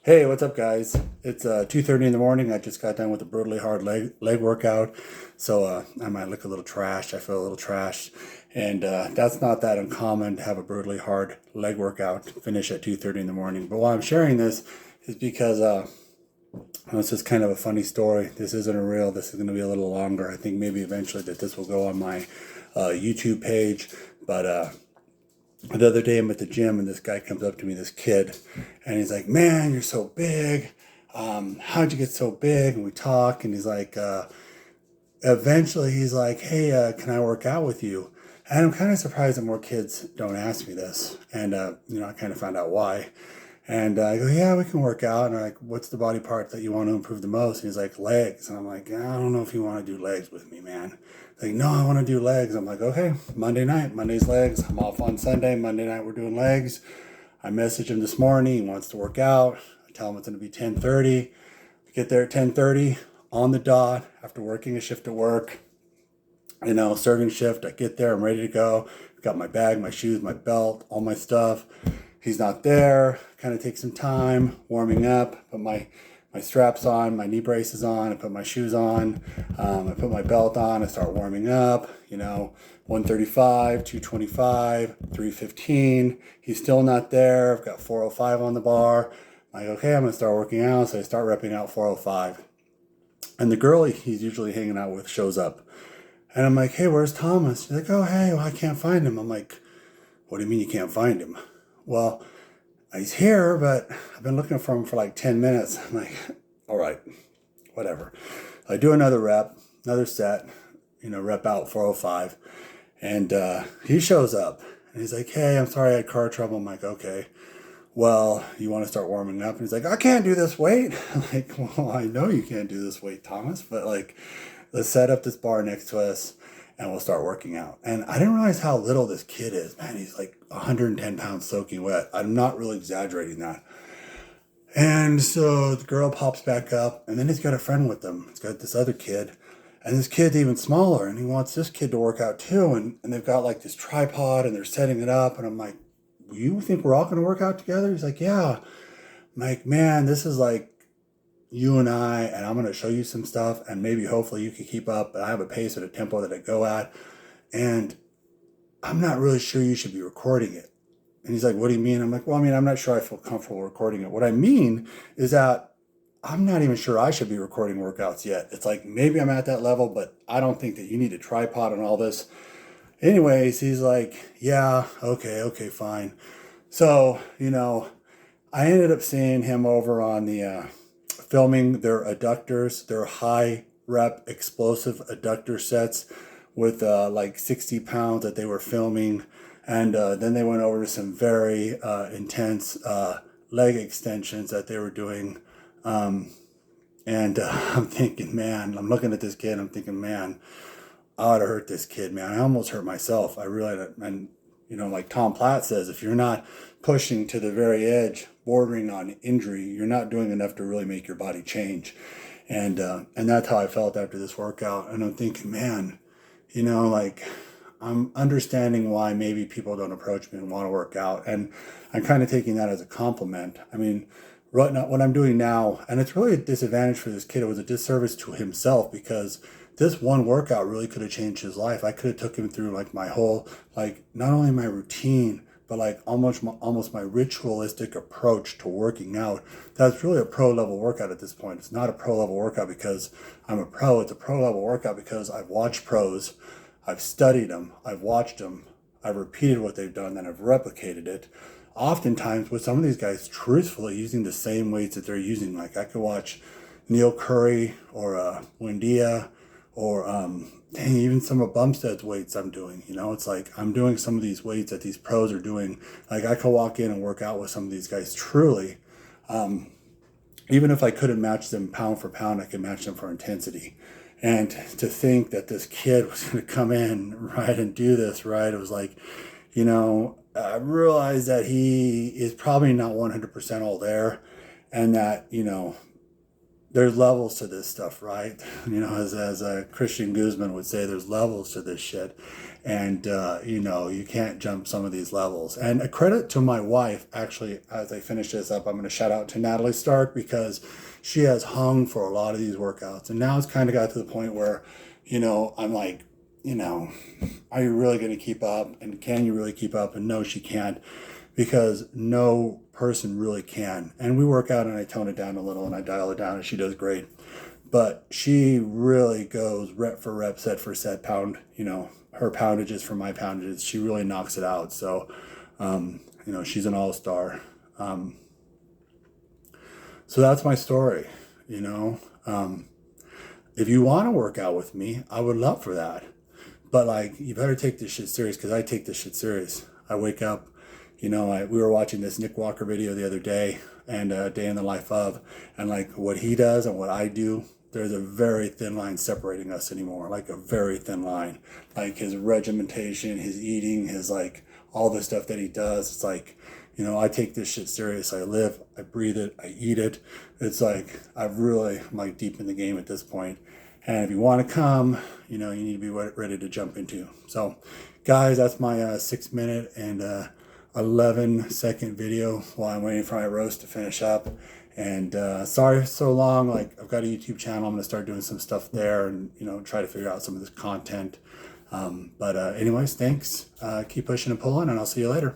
Hey, what's up, guys? It's 2:30 in the morning. I just got done with a brutally hard leg workout, so I might look a little trashed. I feel a little trashed, and that's not that uncommon to have a brutally hard leg workout finish at 2:30 in the morning. But why I'm sharing this is because this is kind of a funny story. This isn't a reel. This is going to be a little longer. I think maybe eventually that this will go on my YouTube page, but the other day I'm at the gym and this guy comes up to me, this kid, and he's like, "Man, you're so big. How'd you get so big?" And we talk, and he's like, eventually he's like, "Hey, can I work out with you?" And I'm kind of surprised that more kids don't ask me this. And, I kind of found out why. And I go, "Yeah, we can work out." And I'm like, "What's the body part that you want to improve the most?" And he's like, "Legs." And I'm like, "I don't know if you want to do legs with me, man." Like, "No, I want to do legs." I'm like, "Okay, Monday night, Monday's legs. I'm off on Sunday. Monday night, we're doing legs." I message him this morning. He wants to work out. I tell him it's going to be 10:30. I get there at 10:30 on the dot after working a shift at work, serving shift. I get there, I'm ready to go. Got my bag, my shoes, my belt, all my stuff. He's not there. Kind of take some time warming up. Put my straps on, my knee braces on. I put my shoes on. I put my belt on. I start warming up. 135, 225, 315. He's still not there. I've got 405 on the bar. I'm like, okay, I'm gonna start working out. So I start repping out 405. And the girl he's usually hanging out with shows up. And I'm like, "Hey, where's Thomas?" She's like, "Oh, hey, well, I can't find him." I'm like, "What do you mean you can't find him?" "Well, he's here, but I've been looking for him for like 10 minutes. I'm like, "All right, whatever." I do another rep, another set, rep out 405. And he shows up and he's like, "Hey, I'm sorry I had car trouble." I'm like, "Okay, well, you want to start warming up?" And he's like, "I can't do this weight." I'm like, "Well, I know you can't do this weight, Thomas, but like, let's set up this bar next to us and we'll start working out." And I didn't realize how little this kid is. Man, he's like 110 pounds soaking wet. I'm not really exaggerating that. And so the girl pops back up, and then he's got a friend with him. He's got this other kid, and this kid's even smaller, and he wants this kid to work out too. And they've got like this tripod, and they're setting it up. And I'm like, "You think we're all going to work out together?" He's like, "Yeah." I'm like, "Man, this is like you and I, and I'm going to show you some stuff, and maybe hopefully you can keep up. But I have a pace and a tempo that I go at, and I'm not really sure you should be recording it." And he's like, "What do you mean?" I'm like, "Well, I mean, I'm not sure I feel comfortable recording it. What I mean is that I'm not even sure I should be recording workouts yet. It's like maybe I'm at that level, but I don't think that you need a tripod and all this." Anyways, he's like, "Yeah, okay, okay, fine." So, I ended up seeing him over on the filming their adductors, their high rep explosive adductor sets with like 60 pounds that they were filming. And then they went over to some very intense leg extensions that they were doing. Um, and I'm thinking, man, I'm looking at this kid, I'm thinking, man, I ought to hurt this kid, man. I almost hurt myself. I realized, and like Tom Platt says, if you're not pushing to the very edge, bordering on injury, you're not doing enough to really make your body change. And that's how I felt after this workout. And I'm thinking, man, like I'm understanding why maybe people don't approach me and want to work out, and I'm kind of taking that as a compliment. I mean, right now, what I'm doing now, and it's really a disadvantage for this kid. It was a disservice to himself because this one workout really could have changed his life. I could have took him through like my whole, like not only my routine, but like almost my ritualistic approach to working out. That's really a pro level workout at this point. It's not a pro level workout because I'm a pro. It's a pro level workout because I've watched pros, I've studied them, I've watched them, I've repeated what they've done, then I've replicated it. Oftentimes with some of these guys, truthfully using the same weights that they're using. Like I could watch Neil Curry or Wendia or dang, even some of Bumstead's weights I'm doing. It's like I'm doing some of these weights that these pros are doing. Like I could walk in and work out with some of these guys truly. Um, Even if I couldn't match them pound for pound, I could match them for intensity. And to think that this kid was going to come in, right, and do this, right, it was like, I realized that he is probably not 100% all there, and that, there's levels to this stuff, right? You know, as Christian Guzman would say, there's levels to this shit. And, you know, you can't jump some of these levels. And a credit to my wife, actually, as I finish this up, I'm going to shout out to Natalie Stark, because she has hung for a lot of these workouts. And now it's kind of got to the point where, you know, I'm like, you know, are you really going to keep up? And can you really keep up? And no, she can't, because no person really can. And we work out and I tone it down a little and I dial it down and she does great. But she really goes rep for rep, set for set, pound, you know, her poundages for my poundages. She really knocks it out. So, you know, she's an all-star. So that's my story, you know. If you want to work out with me, I would love for that. But like, you better take this shit serious, because I take this shit serious. I wake up, you know, we were watching this Nick Walker video the other day, and Day in the Life of, and like what he does and what I do, there's a very thin line separating us anymore, like a very thin line. Like his regimentation, his eating, his like all the stuff that he does. It's like, you know, I take this shit serious. I live, I breathe it, I eat it. It's like, I'm like deep in the game at this point. And if you want to come, you know, you need to be ready to jump into. So, guys, that's my 6 minute and 11-second video while I'm waiting for my roast to finish up. And sorry so long. Like, I've got a YouTube channel. I'm going to start doing some stuff there and, you know, try to figure out some of this content. But anyways, thanks. Keep pushing and pulling, and I'll see you later.